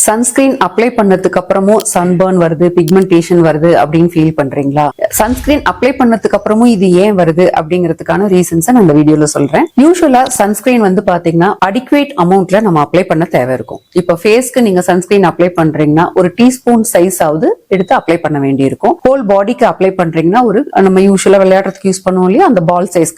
Sunscreen apply பண்ணதுக்கு அப்புறமும் sunburn வருது, பிக்மெண்டேஷன் வருது அப்படின்னு ஃபீல் பண்றீங்களா? சன்ஸ்கிரீன் அப்ளை பண்ணதுக்கு அப்புறமும் இது ஏன் வருது அப்படிங்கிறதுக்கான ரீசன்ஸ் நான் இந்த வீடியோல சொல்றேன். யூசுவலா சன்ஸ்கிரீன் வந்து பாத்தீங்கன்னா அடிக்குவேட் அமௌண்ட்ல நம்ம அப்ளை பண்ண தேவை இருக்கும். இப்ப ஃபேஸ்க்கு நீங்க சன்ஸ்கிரீன் அப்ளை பண்றீங்கன்னா ஒரு டீஸ்பூன் சைஸ் ஆகுது எடுத்து அப்ளை பண்ண வேண்டி இருக்கும். ஹோல் பாடிக்கு அப்ளை பண்றீங்கன்னா ஒரு நம்ம யூசுவலா விளையாடுறதுக்கு யூஸ் பண்ணுவோம் இல்லையா, அந்த பால் சைஸ்,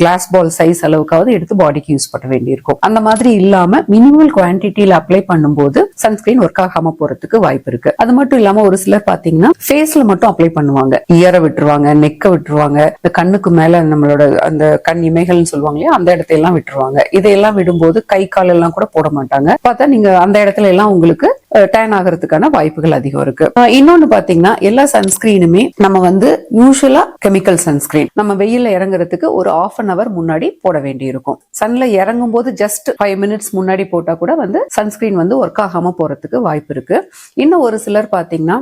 கிளாஸ் பால் சைஸ் அளவுக்காவது எடுத்து பாடிக்கு யூஸ் பண்ண வேண்டி இருக்கும். அந்த மாதிரி இல்லாம மினிமல் குவான்டிட்டியில அப்ளை பண்ணும்போது சன்ஸ்கிரீன் ஒர்க் ஆகாம போறதுக்கு வாய்ப்பு இருக்கு. அது மட்டும் இல்லாம ஒரு சிலர் பாத்தீங்கன்னா ஃபேஸ்ல மட்டும் அப்ளை பண்ணுவாங்க, இயரை விட்டுருவாங்க, நெக்க விட்டுருவாங்க, இந்த கண்ணுக்கு மேல நம்மளோட அந்த கண் இமைகள்னு சொல்லுவாங்க இல்லையா, அந்த இடத்தையெல்லாம் விட்டுருவாங்க. இதையெல்லாம் விடும்போது கை கால் எல்லாம் கூட போட மாட்டாங்க. பார்த்தா நீங்க அந்த இடத்துல எல்லாம் உங்களுக்கு டேன் ஆகிறதுக்கான வாய்ப்புகள் அதிகம் இருக்கு. இன்னொன்னு பாத்தீங்கன்னா எல்லா சன்ஸ்கிரீனுமே நம்ம வந்து யூசுவலா கெமிக்கல் சன்ஸ்கிரீன் நம்ம வெயில்ல இறங்குறதுக்கு ஒரு ½ an hour முன்னாடி போட வேண்டி இருக்கும். சன்ல இறங்கும் போது ஜஸ்ட் 5 minutes முன்னாடி போட்டா கூட வந்து சன்ஸ்கிரீன் வந்து ஒர்க் ஆகாம போறதுக்கு வாய்ப்பு இருக்கு. இன்னும் ஒரு சிலர் பாத்தீங்கன்னா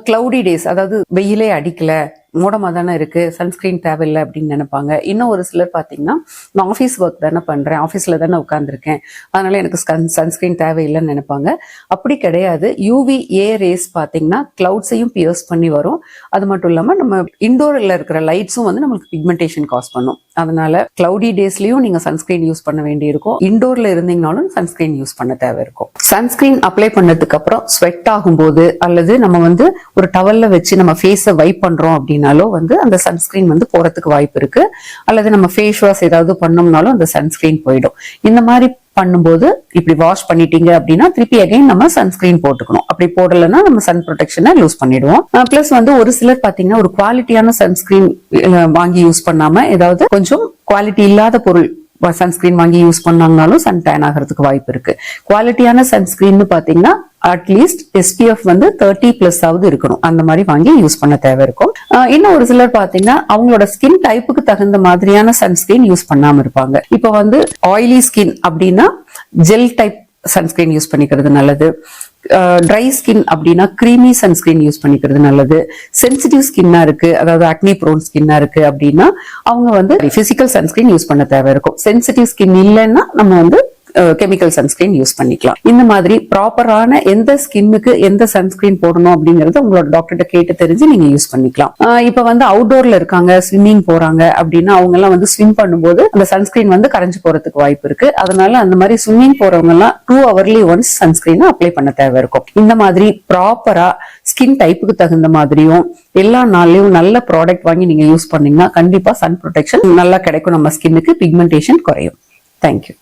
கிளவுடி டேஸ், அதாவது வெயிலே அடிக்கல, மூடமா தானே இருக்கு, சன்ஸ்கிரீன் தேவையில்லை அப்படின்னு நினைப்பாங்க. இன்னும் ஒரு சிலர் பாத்தீங்கன்னா நான் ஆஃபீஸ் ஒர்க் தானே பண்றேன், ஆஃபீஸ்ல தானே உட்காந்துருக்கேன், அதனால எனக்கு சன்ஸ்கிரீன் தேவையில்லைன்னு நினைப்பாங்க. அப்படி கிடையாது. UVA ரேஸ் பாத்தீங்கன்னா கிளவுட்ஸையும் பியர்ஸ் பண்ணி வரும். அது மட்டும் இல்லாம நம்ம இண்டோர்ல இருக்கிற லைட்ஸும் வந்து நம்மளுக்கு பிக்மெண்டேஷன் காஸ் பண்ணும். அதனால கிளவுடி டேஸ்லயும் நீங்க சன்ஸ்கிரீன் யூஸ் பண்ண வேண்டி இருக்கும். இண்டோர்ல இருந்தீங்கனாலும் சன்ஸ்கிரீன் யூஸ் பண்ண தேவை இருக்கும். சன்ஸ்கிரீன் அப்ளை பண்ணதுக்கு அப்புறம் ஸ்வெட் ஆகும்போது அல்லது நம்ம வந்து ஒரு டவல்ல வச்சு நம்ம ஃபேஸை வைப் பண்றோம் அப்படின்னாலோ வந்து அந்த சன்ஸ்கிரீன் வந்து போறதுக்கு வாய்ப்பு இருக்கு. அல்லது நம்ம ஃபேஸ் வாஷ் ஏதாவது பண்ணோம்னாலும் அந்த சன்ஸ்கிரீன் போயிடும். இந்த மாதிரி பண்ணும்போது இப்படி வாஷ் பண்ணிட்டீங்க அப்படின்னா திருப்பி அகைன் நம்ம சன்ஸ்கிரீன் போட்டுக்கணும். அப்படி போடலைன்னா நம்ம சன் ப்ரொடெக்ஷனை லூஸ் பண்ணிடுவோம். பிளஸ் வந்து ஒரு சிலர் பாத்தீங்கன்னா ஒரு குவாலிட்டியான சன்ஸ்கிரீன் வாங்கி யூஸ் பண்ணாம ஏதாவது கொஞ்சம் குவாலிட்டி இல்லாத பொருள் சன்ஸ்கிரீன் வாங்கி யூஸ் பண்ணாங்கனாலும் சன் டேன் ஆகிறதுக்கு வாய்ப்பு இருக்கு. குவாலிட்டியான சன்ஸ்கிரீன் பாத்தீங்கன்னா அட்லீஸ்ட் SPF வந்து 30+ ஆவது இருக்கணும். அந்த மாதிரி வாங்கி யூஸ் பண்ண தேவை இருக்கும். இன்னும் ஒரு சிலர் பாத்தீங்கன்னா அவங்களோட ஸ்கின் டைப்புக்கு தகுந்த மாதிரியான சன்ஸ்கிரீன் யூஸ் பண்ணாம இருப்பாங்க. இப்ப வந்து ஆயிலி ஸ்கின் அப்படின்னா ஜெல் டைப் சன்ஸ்கிரீன் யூஸ் பண்ணிக்கிறது நல்லது. ட்ரை ஸ்கின் அப்படின்னா கிரீமி சன்ஸ்கிரீன் யூஸ் பண்ணிக்கிறது நல்லது. சென்சிட்டிவ் ஸ்கின்னா இருக்கு, அதாவது அக்னி ப்ரோன் ஸ்கின்னா இருக்கு அப்படின்னா அவங்க வந்து பிசிக்கல் சன்ஸ்கிரீன் யூஸ் பண்ண தேவை இருக்கும். சென்சிட்டிவ் ஸ்கின் இல்லைன்னா நம்ம வந்து கெமிக்கல் சன்ஸ்கிரீன் யூஸ் பண்ணிக்கலாம். இந்த மாதிரி ப்ராப்பரான எந்த ஸ்கின்னுக்கு எந்த சன்ஸ்கிரீன் போடணும் அப்படிங்கறது உங்களோட டாக்டர்கிட்ட கேட்டு தெரிஞ்சு நீங்க யூஸ் பண்ணிக்கலாம். இப்ப வந்து அவுட்டோர்ல இருக்காங்க, ஸ்விம்மிங் போறாங்க அப்படின்னா அவங்க எல்லாம் வந்து ஸ்விம் பண்ணும்போது அந்த சன்ஸ்கிரீன் வந்து கரைஞ்சு போறதுக்கு வாய்ப்பு இருக்கு. அதனால அந்த மாதிரி ஸ்விம்மிங் போறவங்க எல்லாம் 2 hourly ஒன்ஸ் சன்ஸ்கிரீன் அப்ளை பண்ண தேவை இருக்கும். இந்த மாதிரி ப்ராப்பரா ஸ்கின் டைப்புக்கு தகுந்த மாதிரியும் எல்லா நாள்லயும் நல்ல ப்ராடக்ட் வாங்கி நீங்க யூஸ் பண்ணீங்கன்னா கண்டிப்பா சன் ப்ரொடெக்ஷன் நல்லா கிடைக்கும். நம்ம ஸ்கின்னுக்கு பிக்மெண்டேஷன் குறையும். தேங்க்யூ.